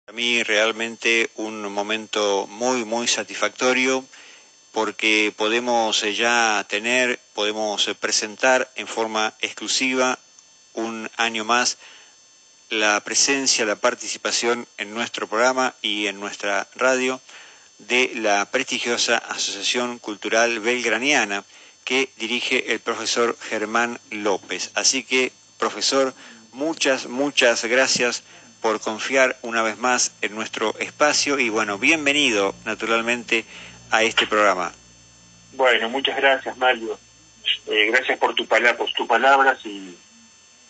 Para mí realmente un momento muy satisfactorio porque podemos podemos presentar en forma exclusiva un año más la presencia, la participación en nuestro programa y en nuestra radio de la prestigiosa Asociación Cultural Belgraniana que dirige el profesor Germán López. Así que, profesor, muchas gracias por confiar una vez más en nuestro espacio y bueno, bienvenido naturalmente a este programa. Bueno, muchas gracias, Mario. Gracias por tus palabras y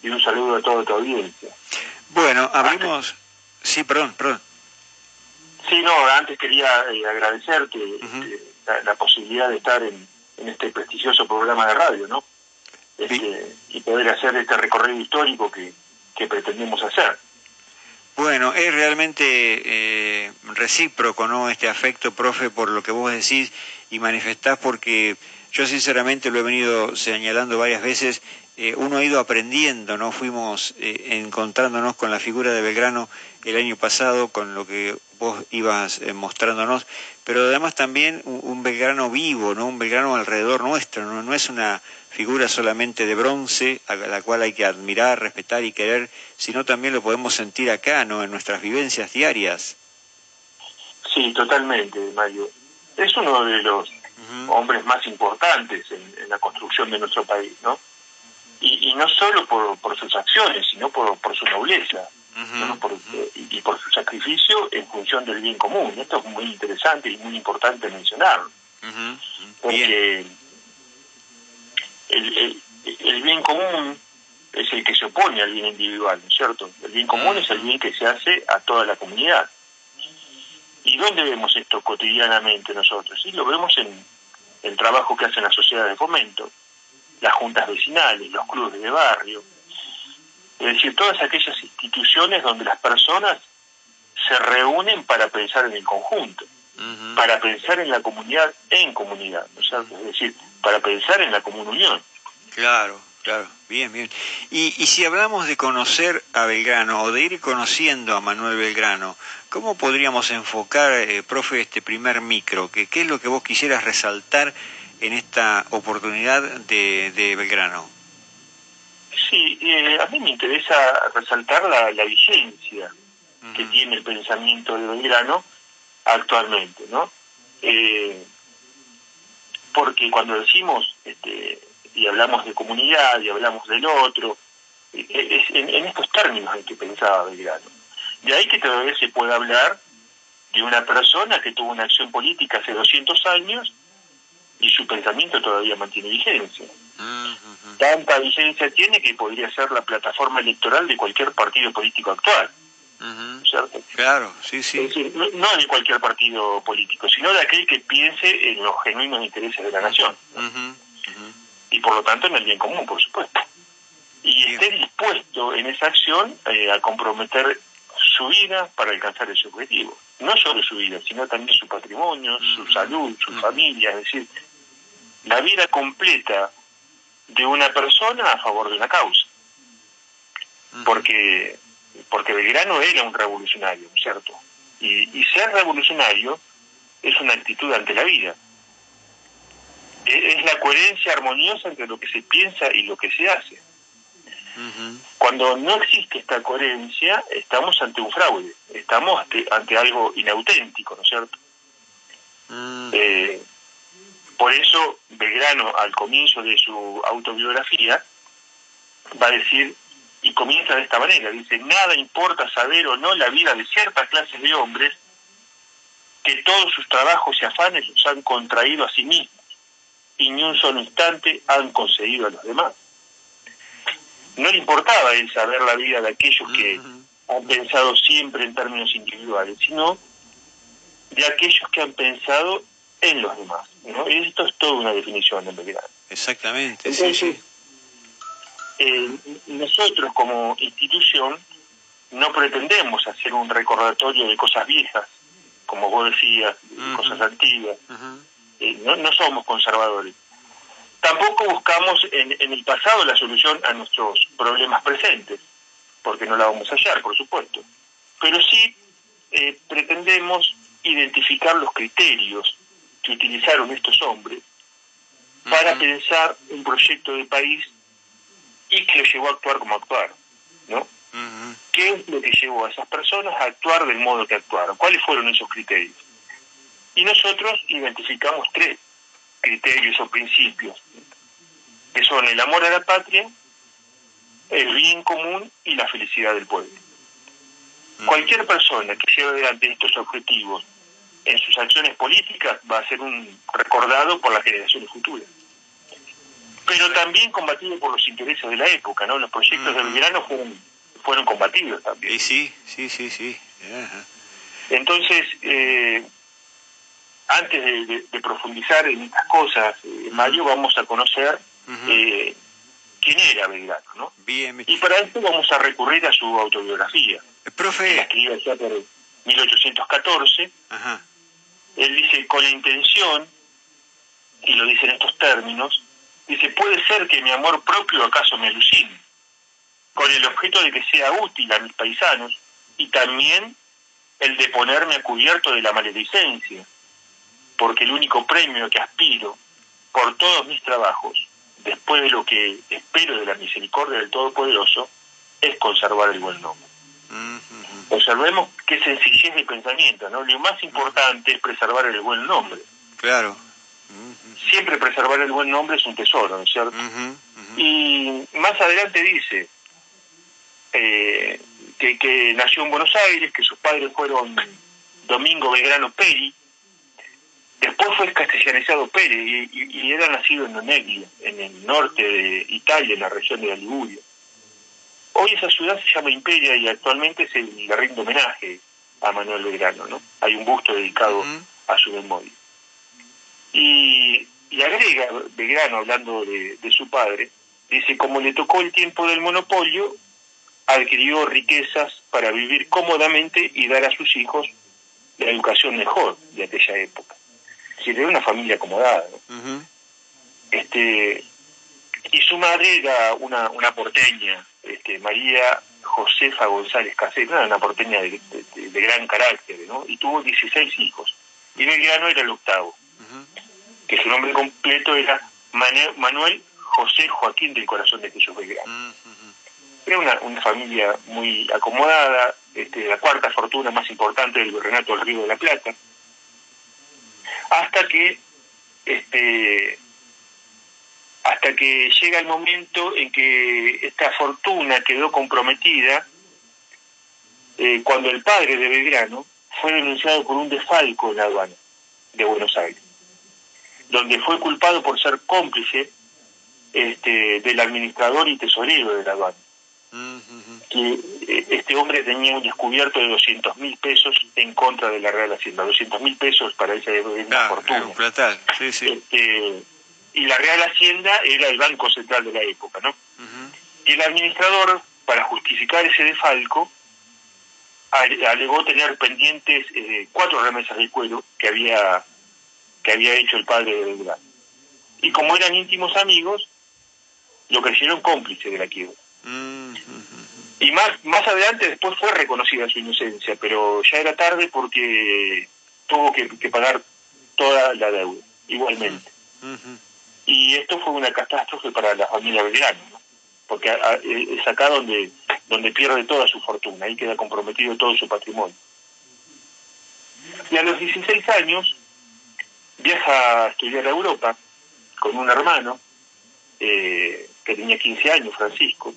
un saludo a toda tu audiencia. Bueno, abrimos... Sí, perdón. Sí, no, antes quería agradecerte la posibilidad de estar en este prestigioso programa de radio, ¿no? Y poder hacer este recorrido histórico que pretendemos hacer. Bueno, es realmente recíproco, ¿no? Este afecto, profe, por lo que vos decís y manifestás, porque yo sinceramente lo he venido señalando varias veces. Uno ha ido aprendiendo, ¿no? Fuimos encontrándonos con la figura de Belgrano el año pasado, con lo que vos ibas mostrándonos, pero además también un Belgrano vivo, ¿no? Un Belgrano alrededor nuestro, ¿no? No es una figura solamente de bronce, a la cual hay que admirar, respetar y querer, sino también lo podemos sentir acá, ¿no? En nuestras vivencias diarias. Sí, totalmente, Mario. Es uno de los hombres más importantes en la construcción de nuestro país, ¿no? Y no solo por sus acciones, sino por su nobleza, ¿no? Y por su sacrificio en función del bien común. Esto es muy interesante y muy importante mencionarlo. Porque el bien común es el que se opone al bien individual, ¿no es cierto? El bien común es el bien que se hace a toda la comunidad. ¿Y dónde vemos esto cotidianamente nosotros? Sí, lo vemos en el trabajo que hacen las sociedades de fomento, las juntas vecinales, los clubes de barrio, es decir, todas aquellas instituciones donde las personas se reúnen para pensar en el conjunto, para pensar en la comunidad en comunidad, ¿no es cierto? Es decir, para pensar en la común unión. Claro, bien. Y si hablamos de conocer a Belgrano o de ir conociendo a Manuel Belgrano, ¿cómo podríamos enfocar, profe, este primer micro? ¿Qué es lo que vos quisieras resaltar en esta oportunidad de Belgrano? Sí, a mí me interesa resaltar la vigencia que tiene el pensamiento de Belgrano actualmente, ¿no? Porque cuando decimos y hablamos de comunidad y hablamos del otro, es en estos términos en que pensaba Belgrano. De ahí que todavía se puede hablar de una persona que tuvo una acción política hace 200 años y su pensamiento todavía mantiene vigencia. Tanta vigencia tiene que podría ser la plataforma electoral de cualquier partido político actual. ¿Cierto? Claro, sí. Es decir, no de cualquier partido político, sino de aquel que piense en los genuinos intereses de la nación. Y por lo tanto en el bien común, por supuesto. Y esté dispuesto en esa acción a comprometer su vida para alcanzar ese objetivo. No solo su vida, sino también su patrimonio, su salud, su familia, es decir, la vida completa de una persona a favor de una causa. Porque Belgrano era un revolucionario, ¿cierto? Y ser revolucionario es una actitud ante la vida. Es la coherencia armoniosa entre lo que se piensa y lo que se hace. Cuando no existe esta coherencia, estamos ante un fraude, estamos ante algo inauténtico, ¿no es cierto? Por eso Belgrano, al comienzo de su autobiografía, va a decir, y comienza de esta manera, dice: nada importa saber o no la vida de ciertas clases de hombres que todos sus trabajos y afanes los han contraído a sí mismos y ni un solo instante han concedido a los demás. No le importaba a él saber la vida de aquellos que han pensado siempre en términos individuales, sino de aquellos que han pensado en los demás, ¿no? Y esto es toda una definición en realidad. Exactamente. Entonces, nosotros como institución no pretendemos hacer un recordatorio de cosas viejas, como vos decías, cosas antiguas. No somos conservadores. Tampoco buscamos en el pasado la solución a nuestros problemas presentes, porque no la vamos a hallar, por supuesto. Pero sí pretendemos identificar los criterios que utilizaron estos hombres para pensar un proyecto de país y que los llevó a actuar como actuaron, ¿no? ¿Qué es lo que llevó a esas personas a actuar del modo que actuaron? ¿Cuáles fueron esos criterios? Y nosotros identificamos 3 criterios o principios, que son el amor a la patria, el bien común y la felicidad del pueblo. Cualquier persona que lleve adelante estos objetivos en sus acciones políticas va a ser un recordado por las generaciones futuras. Pero también combatido por los intereses de la época, ¿no? Los proyectos de Belgrano fueron combatidos también. Y sí. Entonces, antes de profundizar en estas cosas, Mario, vamos a conocer quién era Belgrano, ¿no? Bien. Y para esto vamos a recurrir a su autobiografía. Profe. La escribió ya por 1814. Ajá. Él dice, con la intención, y lo dice en estos términos, dice, puede ser que mi amor propio acaso me alucine, con el objeto de que sea útil a mis paisanos, y también el de ponerme a cubierto de la maledicencia, porque el único premio que aspiro por todos mis trabajos, después de lo que espero de la misericordia del Todopoderoso, es conservar el buen nombre. Observemos qué sencillez de pensamiento, ¿no? Lo más importante es preservar el buen nombre. Claro. Siempre preservar el buen nombre es un tesoro, ¿no es cierto? Y más adelante dice que nació en Buenos Aires, que sus padres fueron Domingo Belgrano Peri, después fue castellanizado Pérez y era nacido en Oneglia, en el norte de Italia, en la región de la Liguria. Hoy esa ciudad se llama Imperia y actualmente le rinde homenaje a Manuel Belgrano, ¿no? Hay un busto dedicado a su memoria. Y agrega Belgrano, hablando de su padre, dice, como le tocó el tiempo del monopolio, adquirió riquezas para vivir cómodamente y dar a sus hijos la educación mejor de aquella época. Si era una familia acomodada, ¿no? Y su madre era una porteña, María Josefa González Casero, era una porteña de gran carácter, ¿no? Y tuvo 16 hijos. Y Belgrano era el octavo, que su nombre completo era Manuel José Joaquín del Corazón de Jesús Belgrano. Era una familia muy acomodada, la cuarta fortuna más importante del virreinato del Río de la Plata, hasta que llega el momento en que esta fortuna quedó comprometida cuando el padre de Belgrano fue denunciado por un desfalco en la aduana de Buenos Aires, donde fue culpado por ser cómplice del administrador y tesorero de la aduana. Que este hombre tenía un descubierto de 200.000 pesos en contra de la Real Hacienda. 200.000 pesos para esa era una fortuna. Un platal. Sí. Y la Real Hacienda era el banco central de la época, ¿no? Y el administrador, para justificar ese desfalco, alegó tener pendientes 4 remesas de cuero que había hecho el padre de Belgrano. Y como eran íntimos amigos, lo creyeron cómplice de la quiebra. Y más adelante después fue reconocida su inocencia, pero ya era tarde porque tuvo que pagar toda la deuda, igualmente. Y esto fue una catástrofe para la familia Belgrano, ¿no? Porque es acá donde pierde toda su fortuna, ahí queda comprometido todo su patrimonio. Y a los 16 años viaja a estudiar a Europa con un hermano que tenía 15 años, Francisco,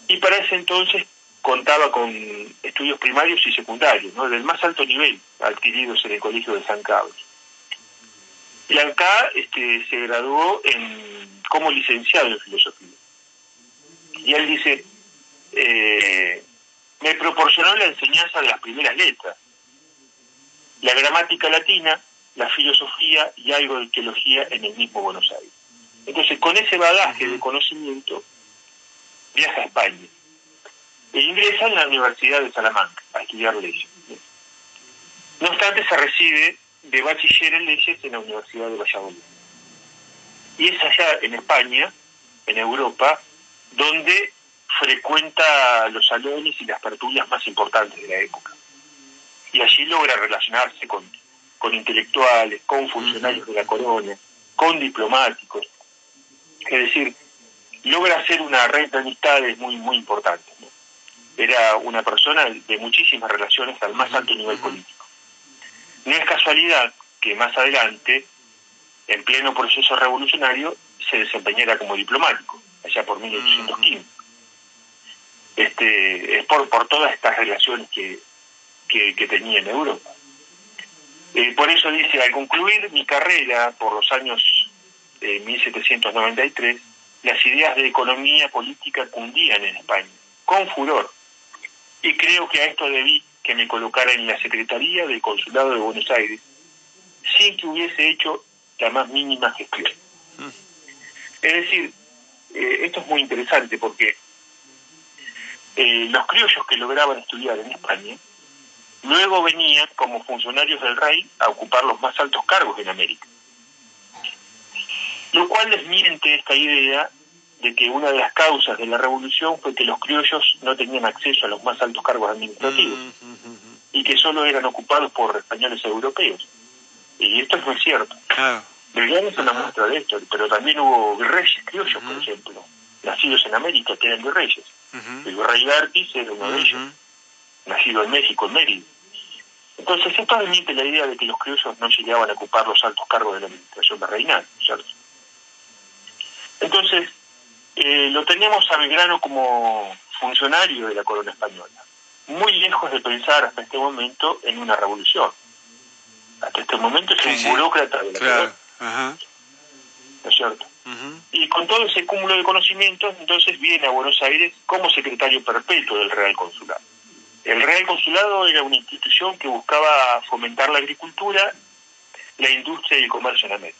y para ese entonces contaba con estudios primarios y secundarios, ¿no? Del más alto nivel, adquiridos en el Colegio de San Carlos. Y acá se graduó como licenciado en filosofía. Y él dice, me proporcionó la enseñanza de las primeras letras, la gramática latina, la filosofía y algo de teología en el mismo Buenos Aires. Entonces, con ese bagaje de conocimiento, viaja a España e ingresa en la Universidad de Salamanca a estudiar leyes. No obstante, se recibe de bachiller en leyes en la Universidad de Valladolid. Y es allá en España, en Europa, donde frecuenta los salones y las tertulias más importantes de la época. y allí logra relacionarse con intelectuales, con funcionarios de la corona, con diplomáticos. Es decir, logra hacer una red de amistades muy, muy importante, ¿no? Era una persona de muchísimas relaciones al más alto nivel político. No es casualidad que más adelante, en pleno proceso revolucionario, se desempeñara como diplomático, allá por 1815. Es por todas estas relaciones que tenía en Europa. Por eso dice, al concluir mi carrera por los años 1793, las ideas de economía política cundían en España, con furor. Y creo que a esto debí que me colocara en la Secretaría del Consulado de Buenos Aires, sin que hubiese hecho la más mínima gestión. Es decir, esto es muy interesante porque los criollos que lograban estudiar en España, luego venían como funcionarios del rey a ocupar los más altos cargos en América. Lo cual desmiente esta idea de que una de las causas de la revolución fue que los criollos no tenían acceso a los más altos cargos administrativos y que solo eran ocupados por españoles europeos. Y esto no es cierto. Belgrano es una muestra de esto, pero también hubo virreyes criollos, por ejemplo, nacidos en América, que eran virreyes. El virrey Bertis era uno de ellos, nacido en México, en Mérida. Entonces, esto desmiente la idea de que los criollos no llegaban a ocupar los altos cargos de la administración virreinal, ¿cierto? Entonces, lo tenemos a Belgrano como funcionario de la corona española, muy lejos de pensar hasta este momento en una revolución. Hasta este momento es un burócrata de la corona, ¿no es cierto? Y con todo ese cúmulo de conocimientos, entonces viene a Buenos Aires como secretario perpetuo del Real Consulado. El Real Consulado era una institución que buscaba fomentar la agricultura, la industria y el comercio en América.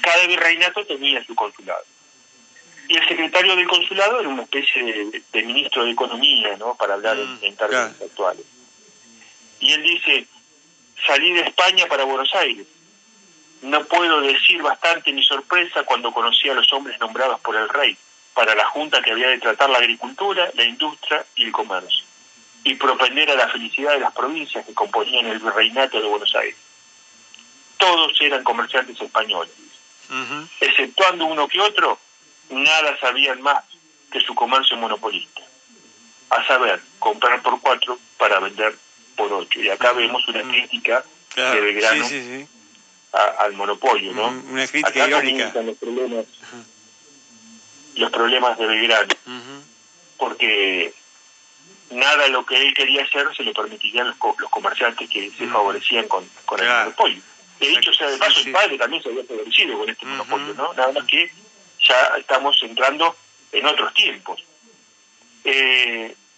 Cada virreinato tenía su consulado. Y el secretario del consulado era una especie de ministro de Economía, ¿no?, para hablar en términos actuales. Y él dice, salí de España para Buenos Aires. No puedo decir bastante mi sorpresa cuando conocí a los hombres nombrados por el rey para la junta que había de tratar la agricultura, la industria y el comercio, y propender a la felicidad de las provincias que componían el virreinato de Buenos Aires. Todos eran comerciantes españoles. Exceptuando uno que otro, nada sabían más que su comercio monopolista, a saber, comprar por 4 para vender por 8. Y acá vemos una crítica de Belgrano al monopolio, ¿no? Una crítica acá irónica. Los problemas de Belgrano, porque nada de lo que él quería hacer se lo permitirían los comerciantes que se favorecían con el monopolio. De hecho, sea de paso, el padre también se había favorecido con este monopolio, ¿no? Nada más que ya estamos entrando en otros tiempos.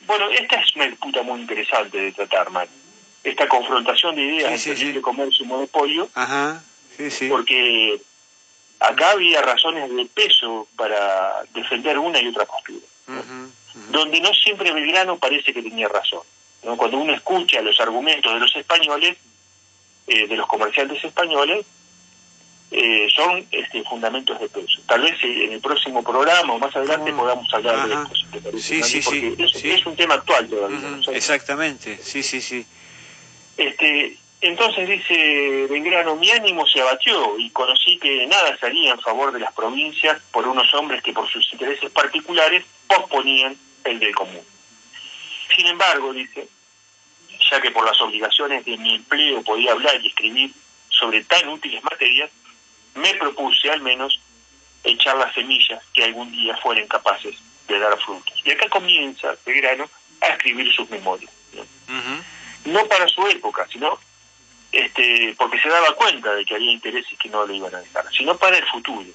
Bueno, esta es una disputa muy interesante de tratar, Mario. Esta confrontación de ideas entre libre comercio y monopolio, porque acá había razones de peso para defender una y otra postura, ¿no? Donde no siempre Belgrano parece que tenía razón, ¿no? Cuando uno escucha los argumentos de los españoles, de los comerciantes españoles, son fundamentos de peso. Tal vez en el próximo programa o más adelante podamos hablar de esto, si te parece, porque es un tema actual todavía, ¿no? Exactamente, Entonces dice Belgrano, mi ánimo se abatió y conocí que nada salía en favor de las provincias por unos hombres que por sus intereses particulares posponían el del común. Sin embargo, dice, ya que por las obligaciones de mi empleo podía hablar y escribir sobre tan útiles materias, me propuse al menos echar las semillas que algún día fueran capaces de dar frutos. Y acá comienza Belgrano a escribir sus memorias, ¿no? No para su época, sino porque se daba cuenta de que había intereses que no le iban a dejar, sino para el futuro.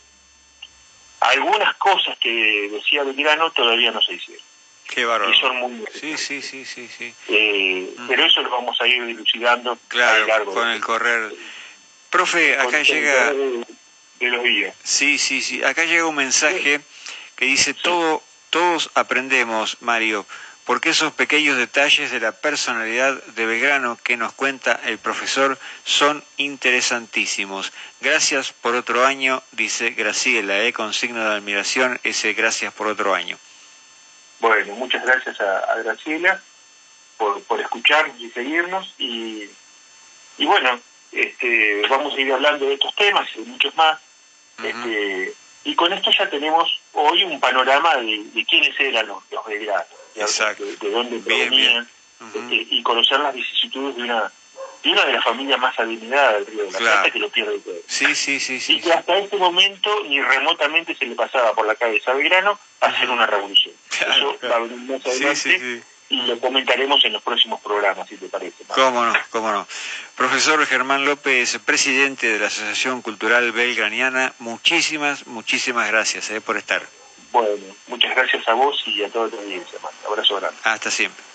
Algunas cosas que decía Belgrano todavía no se hicieron. Qué bárbaro. Y son muy Sí. Pero eso lo vamos a ir dilucidando a lo largo con el correr. Profe, acá llega... de los días. Sí. Acá llega un mensaje que dice, todos aprendemos, Mario, porque esos pequeños detalles de la personalidad de Belgrano que nos cuenta el profesor son interesantísimos. Gracias por otro año, dice Graciela, con signo de admiración, ese gracias por otro año. Bueno, muchas gracias a Graciela. por escucharnos y seguirnos, y bueno, vamos a ir hablando de estos temas y de muchos más. Y con esto ya tenemos hoy un panorama de quiénes eran los belgranos, de dónde provenían, y conocer las vicisitudes de una de las familias más adineradas del Río de la Plata, que lo pierde todo. Y que hasta ese momento ni remotamente se le pasaba por la cabeza a Belgrano hacer una revolución. Eso va a venir más adelante. Y lo comentaremos en los próximos programas, si te parece. Cómo no. Profesor Germán López, presidente de la Asociación Cultural Belgraniana, muchísimas gracias por estar. Bueno, muchas gracias a vos y a toda tu audiencia, man. Abrazo grande. Hasta siempre.